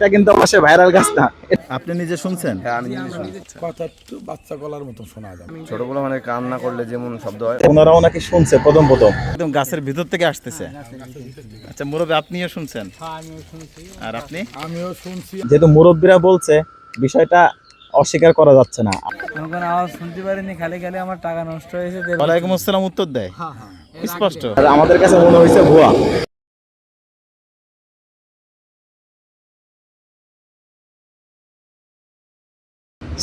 এটা কিন্তু অবশ্যই ভাইরাল গাছ না। আপনি নিজে শুনছেন? হ্যাঁ, আমি নিজে শুনি। কথা একটু বাচ্চা গলার মতো শোনা যায়। ছোটগুলো মানে কান্না করলে যেমন শব্দ হয়। ওনারাও নাকি শুনছে প্রথম একদম গাছের ভিতর থেকে আসতেছে। আচ্ছা মুরব্বী, আপনিও শুনছেন? আর আপনি? আমিও শুনছি। যেহেতু মুরব্বীরা বলছে, বিষয়টা অস্বীকার করা যাচ্ছে না। এখন আওয়াজ শুনতে পারিনি, খালি খালি আমার টাকা নষ্ট হয়েছে। ওয়ালাইকুম আসসালাম উত্তর দেয় স্পষ্ট। আর আমাদের কাছে মনে হয়েছে ভুয়া।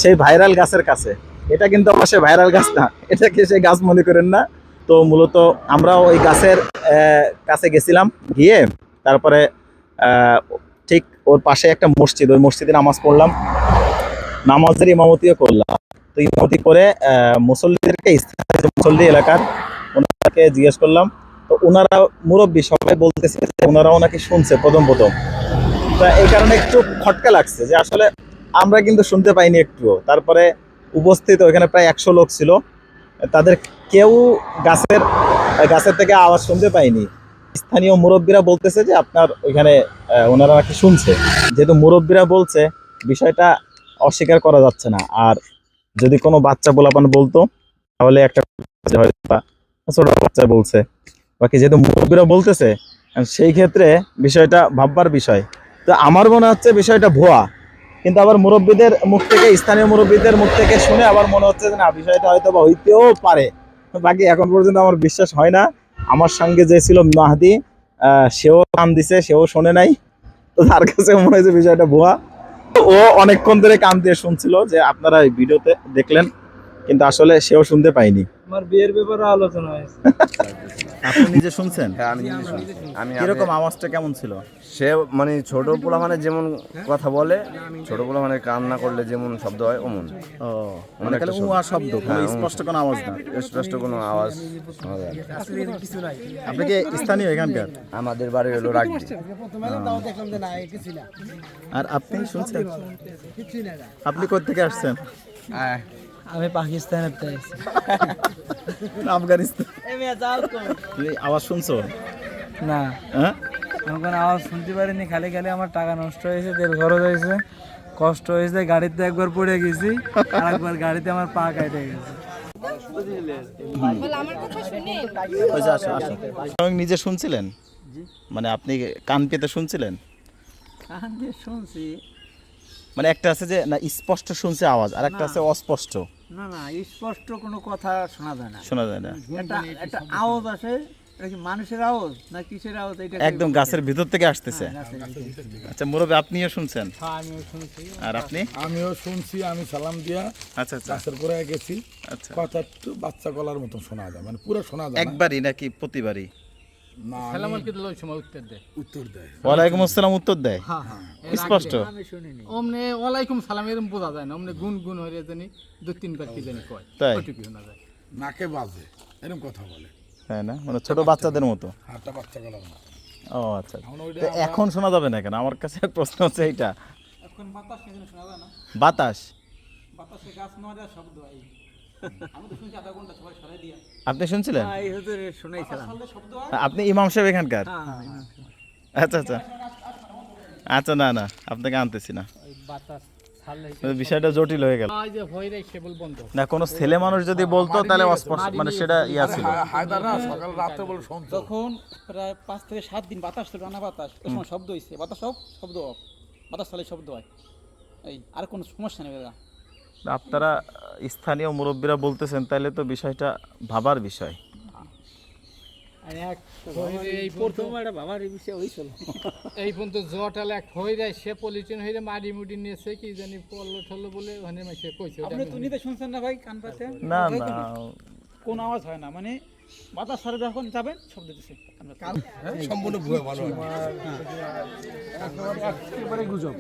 সেই ভাইরাল গাছের কাছে, এটা কিন্তু অবশ্যই ভাইরাল গাছ না, এটাকে সেই গাছ মনে করেন না। তো মূলত আমরা ওই গাছের কাছে গেছিলাম, গিয়ে তারপরে ঠিক ওর পাশে একটা মসজিদ, ওই মসজিদে নামাজ পড়লাম, নামাজের ইমামতিও করলাম। তো ইমামতি করে মুসল্লিদেরকে, মুসল্লি এলাকার ওনাকে জিজ্ঞেস করলাম। তো ওনারা মুরব্বী সবাই বলতেছে ওনারাও নাকি শুনছে প্রথম। তো এই কারণে একটু খটকা লাগছে যে আসলে আমরা কিন্তু শুনতে পাইনি একটুও। তারপরে উপস্থিত ওখানে প্রায় 100 লোক ছিল, তাদের কেউ গাছের থেকে আওয়াজ শুনতে পাইনি। স্থানীয় মুরব্বীরা বলতেছে যে আপনার ওইখানে ওনারা নাকি শুনছে। যেহেতু মুরব্বীরা বলছে, বিষয়টা অস্বীকার করা যাচ্ছে না। আর যদি কোনো বাচ্চা পোলাপান বলতো তাহলে একটা ছোট বাচ্চা বলছে, বাকি যেহেতু মুরব্বীরা বলতেছে, সেই ক্ষেত্রে বিষয়টা ভাববার বিষয়। তো আমার মনে হচ্ছে বিষয়টা ভুয়া, কিন্তু আবার মুরব্বীদের মুখ থেকে, স্থানীয় মুরব্বীদের মুখ থেকে শুনে আবার মনে হচ্ছে যে না, বিষয়টা হয়তো বা হইতেও পারে। বাকি এখন পর্যন্ত আমার বিশ্বাস হয় না। আমার সঙ্গে যে ছিল মাহদি, সেও কান দিছে, সেও শোনে নাই। তো তার কাছে মনে হয়েছে বিষয়টা ভুয়া। ও অনেকক্ষণ ধরে কান দিয়ে শুনছিল যে আপনারা এই ভিডিওতে দেখলেন, কিন্তু আসলে সেও শুনতে পাইনি। আমার বিয়ের ব্যাপারে আলোচনা হয়েছে। আপনি নিজে শুনছেন? হ্যাঁ, আমি নিজে শুনি। আমি কিরকম আওয়াজটা কেমন ছিল? সে মানে ছোট পোলা মানে যেমন কথা বলে, ছোট পোলা মানে কান্না করলে যেমন শব্দ হয় অমন। ও মানে খালি উয়া শব্দ, কোনো স্পষ্ট কোনো আওয়াজ না। স্পষ্ট কোনো আওয়াজ শোনা যায় না। আপনি কি স্থানীয় এখানকার? আমাদের বাড়ি হলো রাগবি। আর আপনি শুনছেন? আপনি কোথা থেকে আসছেন? আমি পাকিস্তানের থেকে আফগানিস্তান। তুমি আওয়াজ শুনছো? না, হ্যাঁ, এখন আওয়াজ শুনতে পারিনি, খালি খালি আমার টাকা নষ্ট হয়েছে, তেল খরচ হয়েছে, কষ্ট হয়েছে। গাড়িতে একবার পড়ে গেছি, আর একবার গাড়িতে আমার পা কেটে গেছে। আসো আসো। আপনি নিজে শুনছিলেন? মানে আপনি কান পেতে শুনছিলেন? কান দিয়ে শুনছি। মানে একটা আছে যে না স্পষ্ট শুনছে আওয়াজ, আর একটা আছে অস্পষ্ট। না না, স্পষ্ট কোনো কথা শোনা যায় না। শোনা যায় না। একটা আওয়াজ আসে, এটা কি মানুষের আওয়াজ না কিসের আওয়াজ? এটা একদম গাছের ভিতর থেকে আসতেছে। আচ্ছা মুরব্বী, আপনিও শুনছেন? আমিও শুনছি। আর আপনি? আমিও শুনছি। আমি সালাম দিয়া আচ্ছা আচ্ছা গাছের গোড়ায় গেছি। আচ্ছা। কথা একটু বাচ্চা গলার মতো শোনা যায়, মানে পুরো শোনা যায় না। একবারই নাকি প্রতিবারই? না, সালামাল কি দিল ওই সময় উত্তর দেয়। উত্তর দেয়। ওয়ালাইকুম আসসালাম উত্তর দেয় স্পষ্ট। আমি শুনিনি। অমনে ওয়ালাইকুম সালাম এরকম বোঝা যায় না, অমনে গুন গুন হয়ে জানি 2-3 বার কি জানি কয়, তাই? ওইটুকু শোনা যায়। নাকে বাজে এরকম কথা বলে। তাই না? মানে ছোট বাচ্চাদের মতো। হাতটা বাচ্চা গলার মতো। ও আচ্ছা। তো এখন শোনা যাবে না কেন? আমার কাছে প্রশ্ন হচ্ছে এইটা। এখন বাতাস সেখানে শোনা যায় না, বাতাস? বাতাসে গাছ নড়ে শব্দ হয়। আমি তো শুনছি আধা ঘন্টা সবাই সরাই দিয়া আপনি শুনছিলেন? এই হুজুরে শুনাইছিলাম। শব্দ হয়। আপনি ইমাম সাহেব এখানকার? হ্যাঁ, আচ্ছা আচ্ছা আচ্ছা। না না, আপনাকে আনতেছি না, ওই বাতাস ছাড়লে বিষয়টা জটিল হয়ে গেল। এই যে ভয় রে কেবল বন্ধ। না, কোনো ছেলে মানুষ যদি বলতো তাহলে অস্পষ্ট, মানে সেটা ইয়া ছিল। হায়দার না সকাল রাতে বলে শুনতো। যখন প্রায় 5 থেকে 7 দিন বাতাস ছিল না, বাতাস ওই সময় শব্দ হইছে, বাতাস সব শব্দ হয়, বাতাস চালে শব্দ হয়, এই আর কোনো সমস্যা নেই দাদা। আপনারা স্থানীয় মুরব্বীরা বলতেছেন, তাহলে তো বিষয়টা ভাবার বিষয়। এই প্রথম একটা বাবার বিষয় হইছিল। এই পর্যন্ত জটালে এক হয়ে যায়, সে পলিটিন হয়ে মাটি মুটি নিয়েছে কি জানি পল্ল ঠল্ল বলে ওখানে মাসে কইছে। আপনি তো নিতে শুনছেন না ভাই কান পাতে? না না, কোন আওয়াজ হয় না, মানে বাতাস ছাড়া যখন যাবেন শব্দ দিছে। সম্পূর্ণ ভুয়া ভালো। একেবারে গুজব।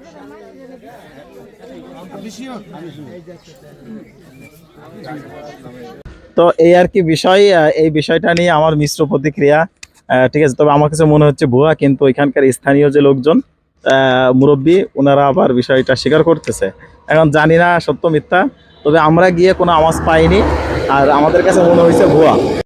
তো এই আর কি বিষয়। এই বিষয়টা নিয়ে আমার মিশ্র প্রতিক্রিয়া। ঠিক আছে, তবে আমার কাছে মনে হচ্ছে ভুয়া, কিন্তু এখানকার স্থানীয় যে লোকজন, মুরব্বী, ওনারা আবার বিষয়টা স্বীকার করতেছে। এখন জানি না সত্য মিথ্যা, তবে আমরা গিয়ে কোনো আওয়াজ পাইনি, আর আমাদের কাছে মনে হয়েছে ভুয়া।